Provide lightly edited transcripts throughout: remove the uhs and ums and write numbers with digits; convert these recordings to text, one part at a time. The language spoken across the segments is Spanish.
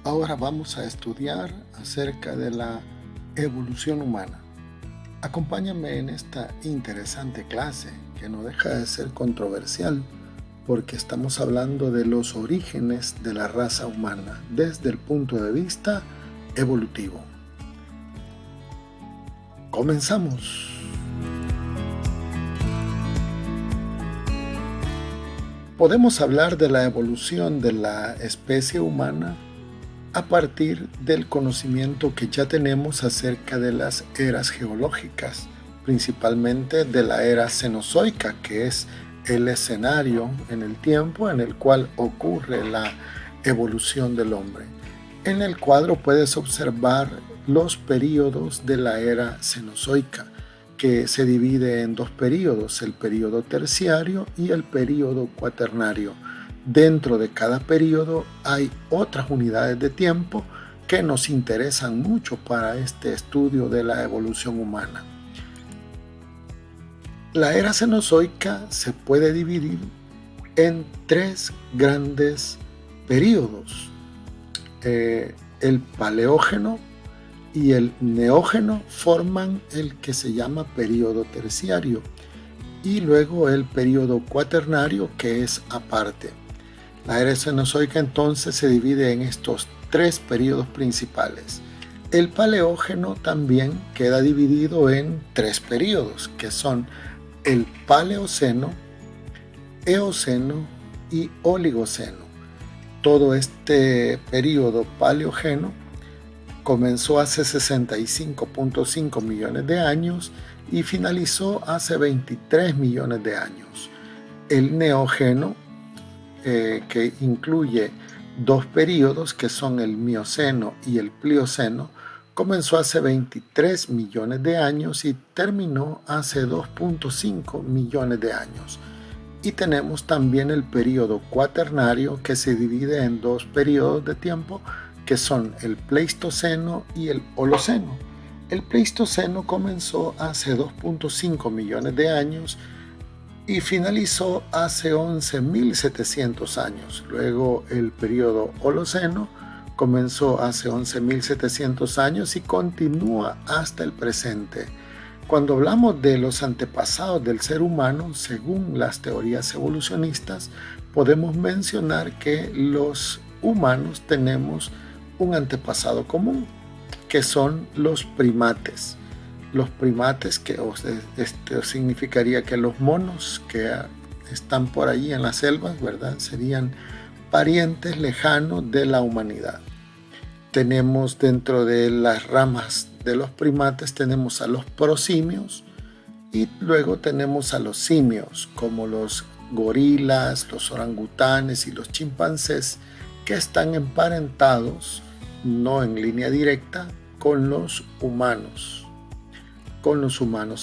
Ahora vamos a estudiar acerca de la evolución humana. Acompáñame en esta interesante clase que no deja de ser controversial porque estamos hablando de los orígenes de la raza humana desde el punto de vista evolutivo. Comenzamos. Podemos hablar de la evolución de la especie humana a partir del conocimiento que ya tenemos acerca de las eras geológicas, principalmente de la era cenozoica, que es el escenario en el tiempo en el cual ocurre la evolución del hombre. En el cuadro puedes observar los períodos de la era cenozoica, que se divide en dos períodos, el período terciario y el período cuaternario. Dentro de cada período hay otras unidades de tiempo que nos interesan mucho para este estudio de la evolución humana. La era cenozoica se puede dividir en tres grandes períodos. El paleógeno y el neógeno forman el que se llama período terciario y luego el período cuaternario, que es aparte. La era cenozoica entonces se divide en estos tres períodos principales. El paleógeno también queda dividido en tres períodos, que son el Paleoceno, Eoceno y Oligoceno. Todo este período paleógeno comenzó hace 65.5 millones de años y finalizó hace 23 millones de años. El neógeno, que incluye dos períodos que son el Mioceno y el Plioceno, comenzó hace 23 millones de años y terminó hace 2.5 millones de años. Y tenemos también el período cuaternario, que se divide en dos periodos de tiempo que son el Pleistoceno y el Holoceno. El Pleistoceno comenzó hace 2.5 millones de años y finalizó hace 11.700 años. Luego el periodo Holoceno comenzó hace 11.700 años y continúa hasta el presente. Cuando hablamos de los antepasados del ser humano, según las teorías evolucionistas, podemos mencionar que los humanos tenemos un antepasado común, que son los primates. Los primates, que esto significaría que los monos que están por ahí en las selvas, ¿verdad?, serían parientes lejanos de la humanidad. Tenemos dentro de las ramas de los primates, tenemos a los prosimios y luego tenemos a los simios, como los gorilas, los orangutanes y los chimpancés, que están emparentados, no en línea directa, con los humanos.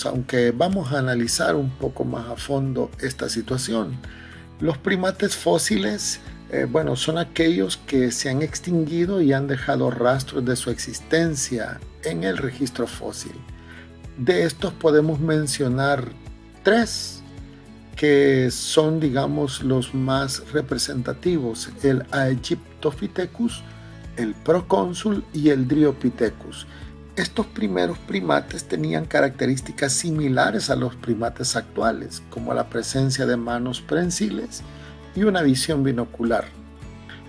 Aunque vamos a analizar un poco más a fondo esta situación. Los primates fósiles, son aquellos que se han extinguido y han dejado rastros de su existencia en el registro fósil. De estos podemos mencionar tres que son, digamos, los más representativos: el Aegyptopithecus, el Procónsul y el Dryopithecus. Estos primeros primates tenían características similares a los primates actuales, como la presencia de manos prensiles y una visión binocular,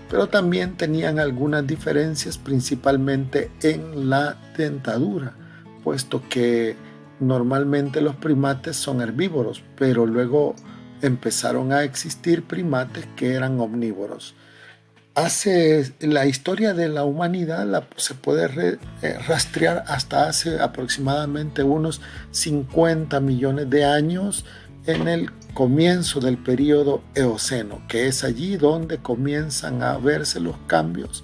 pero también tenían algunas diferencias, principalmente en la dentadura, puesto que normalmente los primates son herbívoros, pero luego empezaron a existir primates que eran omnívoros. La historia de la humanidad se puede rastrear hasta hace aproximadamente unos 50 millones de años, en el comienzo del periodo Eoceno, que es allí donde comienzan a verse los cambios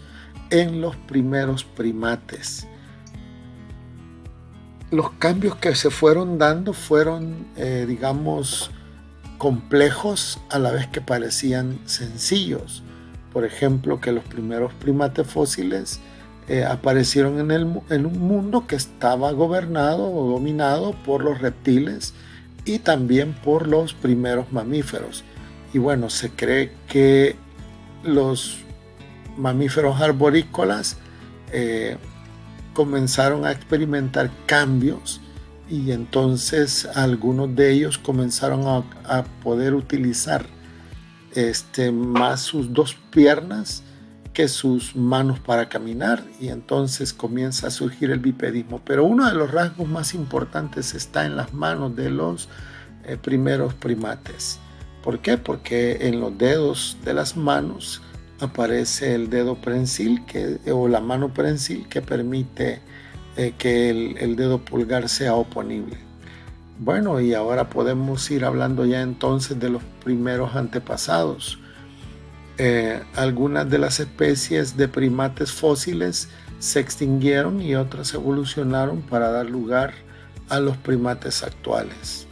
en los primeros primates. Los cambios que se fueron dando fueron, complejos a la vez que parecían sencillos. Por ejemplo, que los primeros primates fósiles aparecieron en un mundo que estaba gobernado o dominado por los reptiles y también por los primeros mamíferos. Y bueno, se cree que los mamíferos arborícolas comenzaron a experimentar cambios y entonces algunos de ellos comenzaron a poder utilizar más sus dos piernas que sus manos para caminar, y entonces comienza a surgir el bipedismo. Pero uno de los rasgos más importantes está en las manos de los primeros primates. ¿Por qué? Porque en los dedos de las manos aparece el dedo prensil o la mano prensil, que permite que el dedo pulgar sea oponible. Bueno, y ahora podemos ir hablando ya entonces de los primeros antepasados. Algunas de las especies de primates fósiles se extinguieron y otras evolucionaron para dar lugar a los primates actuales.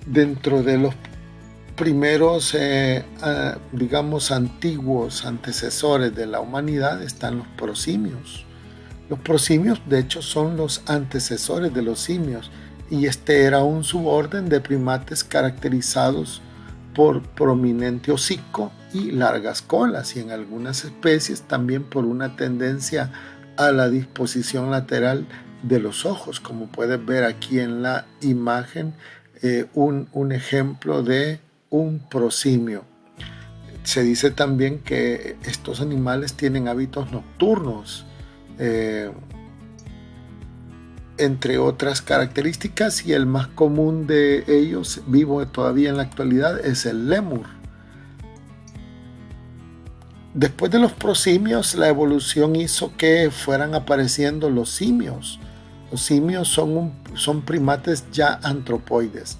Dentro de los primeros, digamos, antiguos antecesores de la humanidad están los prosimios. Los prosimios, de hecho, son los antecesores de los simios, y este era un suborden de primates caracterizados por prominente hocico y largas colas, y en algunas especies también por una tendencia a la disposición lateral de los ojos, como puedes ver aquí en la imagen, un ejemplo de un prosimio. Se dice también que estos animales tienen hábitos nocturnos, entre otras características, y el más común de ellos, vivo todavía en la actualidad, es el lémur. Después de los prosimios, la evolución hizo que fueran apareciendo los simios. Los simios son primates ya antropoides.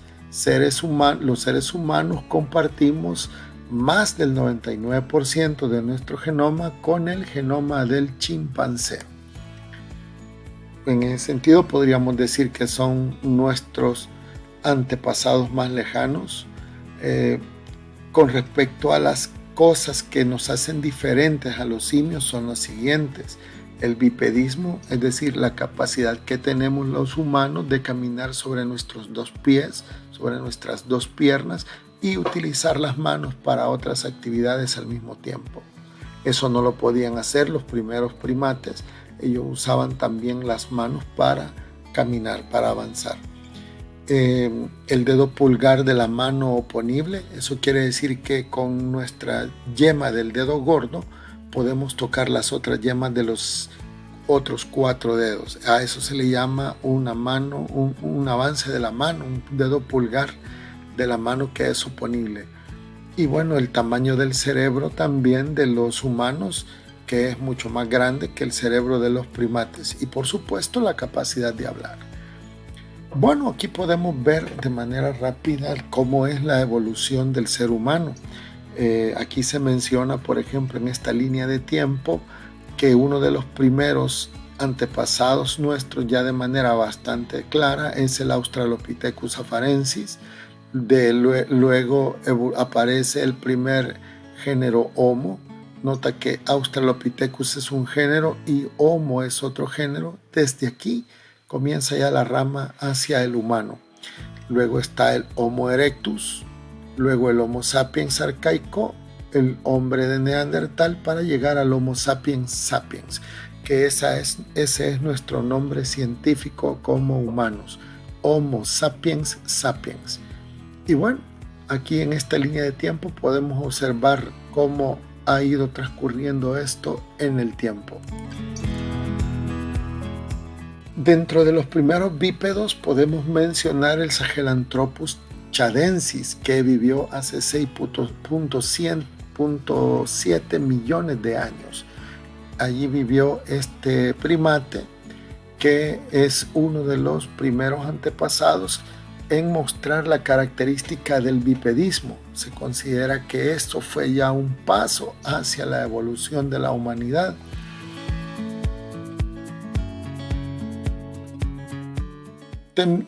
Los seres humanos compartimos más del 99% de nuestro genoma con el genoma del chimpancé. En ese sentido podríamos decir que son nuestros antepasados más lejanos. Con respecto a las cosas que nos hacen diferentes a los simios, son las siguientes: el bipedismo, es decir, la capacidad que tenemos los humanos de caminar sobre nuestros dos pies, sobre nuestras dos piernas, y utilizar las manos para otras actividades al mismo tiempo. Eso no lo podían hacer los primeros primates. Ellos usaban también las manos para caminar, para avanzar. El dedo pulgar de la mano oponible, eso quiere decir que con nuestra yema del dedo gordo podemos tocar las otras yemas de los otros 4 dedos. A eso se le llama un avance de la mano, un dedo pulgar de la mano que es oponible. Y bueno, el tamaño del cerebro también de los humanos, que es mucho más grande que el cerebro de los primates, y por supuesto la capacidad de hablar. Bueno, aquí podemos ver de manera rápida cómo es la evolución del ser humano. Aquí se menciona, por ejemplo, en esta línea de tiempo, que uno de los primeros antepasados nuestros, ya de manera bastante clara, es el Australopithecus afarensis. Luego aparece el primer género Homo. Nota que Australopithecus es un género y Homo es otro género. Desde aquí comienza ya la rama hacia el humano. Luego está el Homo erectus, luego el Homo sapiens arcaico, el hombre de Neandertal, para llegar al Homo sapiens sapiens, que ese es nuestro nombre científico como humanos, Homo sapiens sapiens. Y bueno, aquí en esta línea de tiempo podemos observar cómo ha ido transcurriendo esto en el tiempo. Dentro de los primeros bípedos podemos mencionar el Sahelanthropus chadensis, que vivió hace 6.7 millones de años. Allí vivió este primate, que es uno de los primeros antepasados en mostrar la característica del bipedismo. Se considera que esto fue ya un paso hacia la evolución de la humanidad.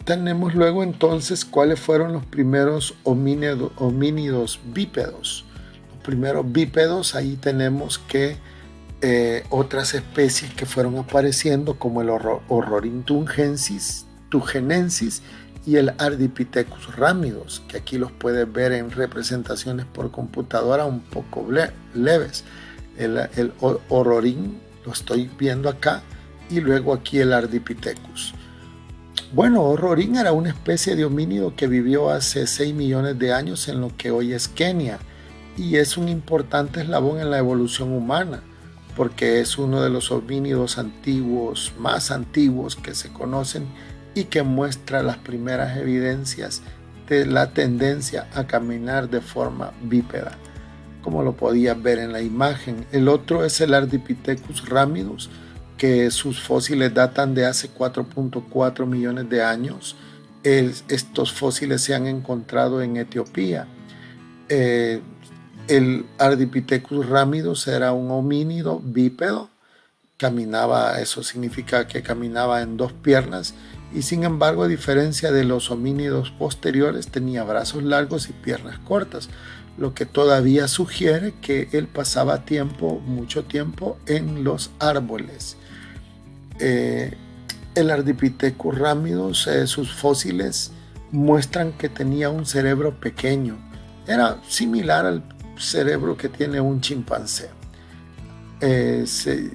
Tenemos luego entonces cuáles fueron los primeros homínidos bípedos. Los primeros bípedos, ahí tenemos que otras especies que fueron apareciendo, como el Ororhynthus tugenensis y el Ardipithecus ramidus, que aquí los puedes ver en representaciones por computadora un poco leves. El Ororin lo estoy viendo acá, y luego aquí el Ardipithecus. Bueno, Ororin era una especie de homínido que vivió hace 6 millones de años en lo que hoy es Kenia, y es un importante eslabón en la evolución humana, porque es uno de los homínidos antiguos, más antiguos que se conocen, y que muestra las primeras evidencias de la tendencia a caminar de forma bípeda, como lo podías ver en la imagen. El otro es el Ardipithecus ramidus, que sus fósiles datan de hace 4.4 millones de años. Estos fósiles se han encontrado en Etiopía. El Ardipithecus ramidus era un homínido bípedo, caminaba, eso significa que caminaba en 2 piernas, y sin embargo, a diferencia de los homínidos posteriores, tenía brazos largos y piernas cortas, lo que todavía sugiere que él pasaba mucho tiempo en los árboles. El Ardipithecus ramidus, sus fósiles muestran que tenía un cerebro pequeño, era similar al cerebro que tiene un chimpancé.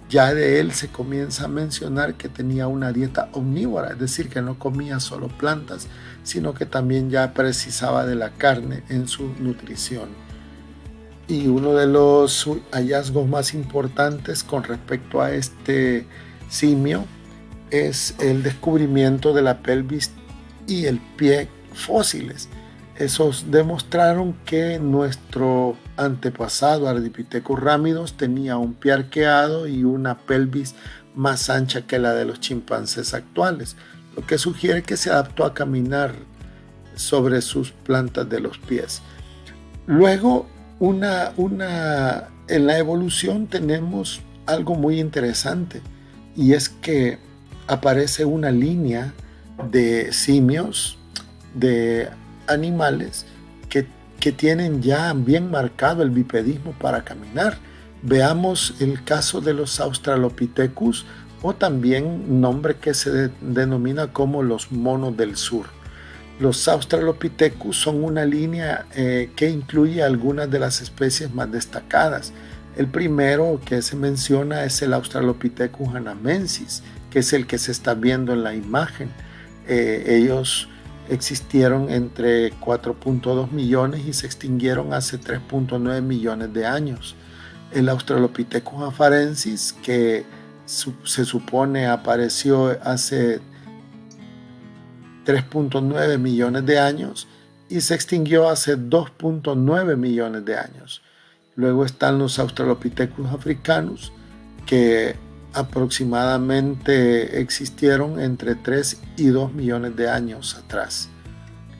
Ya de él se comienza a mencionar que tenía una dieta omnívora, es decir, que no comía solo plantas, sino que también ya precisaba de la carne en su nutrición. Y uno de los hallazgos más importantes con respecto a este simio es el descubrimiento de la pelvis y el pie fósiles. Esos demostraron que nuestro antepasado Ardipithecus ramidus tenía un pie arqueado y una pelvis más ancha que la de los chimpancés actuales, lo que sugiere que se adaptó a caminar sobre sus plantas de los pies. Luego, en la evolución tenemos algo muy interesante, y es que aparece una línea de simios, de animales que tienen ya bien marcado el bipedismo para caminar. Veamos el caso de los Australopithecus, o también nombre que se denomina como los monos del sur. Los Australopithecus son una línea que incluye algunas de las especies más destacadas. El primero que se menciona es el Australopithecus anamensis, que es el que se está viendo en la imagen. Ellos existieron entre 4.2 millones y se extinguieron hace 3.9 millones de años. El Australopithecus afarensis, que se supone apareció hace 3.9 millones de años y se extinguió hace 2.9 millones de años. Luego están los Australopithecus africanos, que aproximadamente existieron entre 3 y 2 millones de años atrás.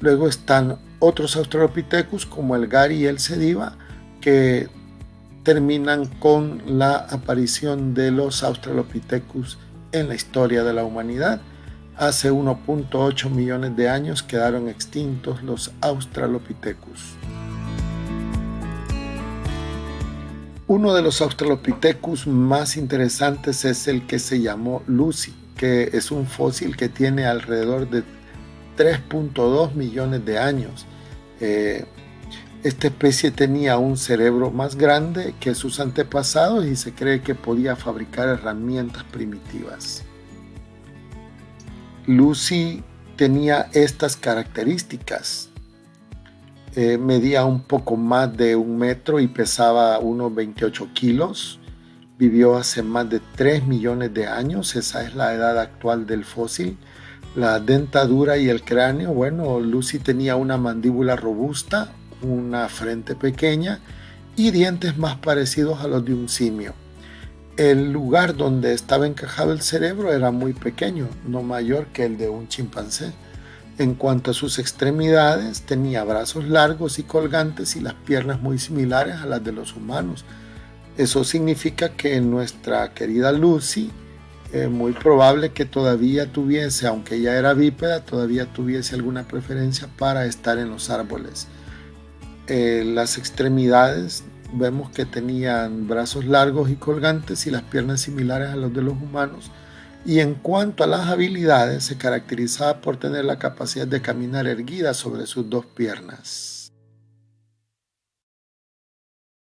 Luego están otros Australopithecus como el Gari y el Sediba, que terminan con la aparición de los Australopithecus en la historia de la humanidad. Hace 1.8 millones de años quedaron extintos los Australopithecus. Uno de los Australopithecus más interesantes es el que se llamó Lucy, que es un fósil que tiene alrededor de 3.2 millones de años. Esta especie tenía un cerebro más grande que sus antepasados y se cree que podía fabricar herramientas primitivas. Lucy tenía estas características. Medía un poco más de 1 metro y pesaba unos 28 kilos. Vivió hace más de 3 millones de años, esa es la edad actual del fósil. La dentadura y el cráneo, bueno, Lucy tenía una mandíbula robusta, una frente pequeña y dientes más parecidos a los de un simio. El lugar donde estaba encajado el cerebro era muy pequeño, no mayor que el de un chimpancé. En cuanto a sus extremidades, tenía brazos largos y colgantes y las piernas muy similares a las de los humanos. Eso significa que nuestra querida Lucy, muy probable que todavía tuviese, aunque ya era bípeda, todavía tuviese alguna preferencia para estar en los árboles. Las extremidades, vemos que tenían brazos largos y colgantes y las piernas similares a los de los humanos. Y en cuanto a las habilidades, se caracterizaba por tener la capacidad de caminar erguida sobre sus dos piernas.